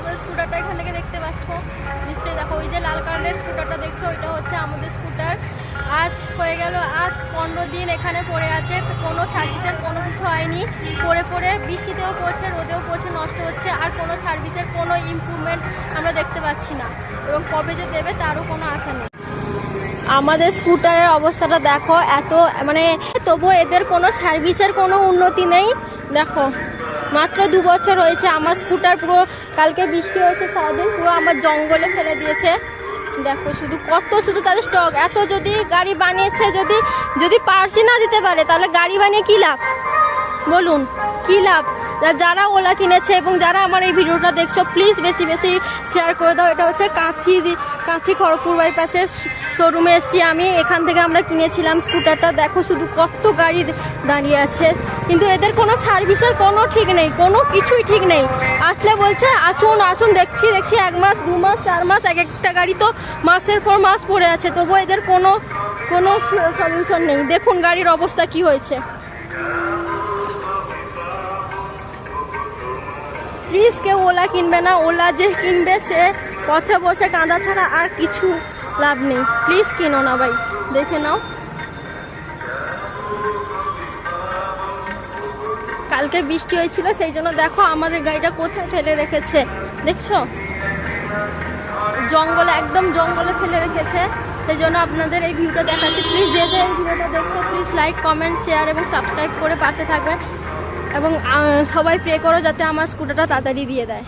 আমাদের স্কুটারটা এখান থেকে দেখতে পাচ্ছ নিশ্চয়ই। দেখো ওই যে লাল কালারের স্কুটারটা দেখছো, ওইটা হচ্ছে আমাদের স্কুটার। আজ হয়ে গেল, আজ 15 দিন এখানে পড়ে আছে, কোনো সার্ভিসের কোনো কিছু হয়নি। পড়ে পড়ে বৃষ্টিতেও পড়ছে, রোদেও পড়ছে, নষ্ট হচ্ছে, আর কোনো সার্ভিসের কোনো ইমপ্রুভমেন্ট আমরা দেখতে পাচ্ছি না, এবং কবে যে দেবে তারও কোনো আশা নেই। আমাদের স্কুটারের অবস্থাটা দেখো, এত মানে তবুও এদের কোনো সার্ভিসের কোনো উন্নতি নেই। দেখো মাত্র 2 বছর হয়েছে আমার স্কুটার, পুরো কালকে বৃষ্টি হয়েছে সারাদিন, পুরো আমার জঙ্গলে ফেলে দিয়েছে। দেখো শুধু কত, শুধু তাদের স্টক এত। যদি গাড়ি বানিয়েছে, যদি পার্সি না দিতে পারে তাহলে গাড়ি বানিয়ে কী লাভ বলুন, কী লাভ? যারা ওলা কিনেছে এবং যারা আমার এই ভিডিওটা দেখছো, প্লিজ বেশি বেশি শেয়ার করে দাও। এটা হচ্ছে কাঁথি খড়গপুর বাইপাসের শোরুমে এসেছি আমি, এখান থেকে আমরা কিনেছিলাম স্কুটারটা। দেখো শুধু কত গাড়ি দাঁড়িয়ে আছে, কিন্তু এদের কোনো সার্ভিসের কোনো ঠিক নেই, কোনো কিছুই ঠিক নেই। আসলে বলছে আসুন আসুন, দেখছি 1 মাস 2 মাস 4 মাস, এক একটা গাড়ি তো মাসের পর মাস পড়ে আছে, তবুও এদের কোনো সলিউশন নেই। দেখুন গাড়ির অবস্থা কি হয়েছে। প্লিজ কেউ ওলা কিনবে না, ওলা যে কিনবে সে পথে বসে কাঁদা ছাড়া আর কিছু লাভ নেই। প্লিজ কিনো না ভাই, দেখে নাও। কালকে বৃষ্টি হয়েছিল, সেই জন্য দেখো আমাদের গাড়িটা কোথায় ফেলে রেখেছে, দেখছো জঙ্গলে, একদম জঙ্গলে ফেলে রেখেছে। সেই জন্য আপনাদের এই ভিউটা দেখাচ্ছি। প্লিজ যে এই ভিডিওটা দেখছো, প্লিজ লাইক কমেন্ট শেয়ার এবং সাবস্ক্রাইব করে পাশে থাকবে, এবং সবাই প্রে করো যাতে আমার স্কুটারটা তাড়াতাড়ি দিয়ে দেয়।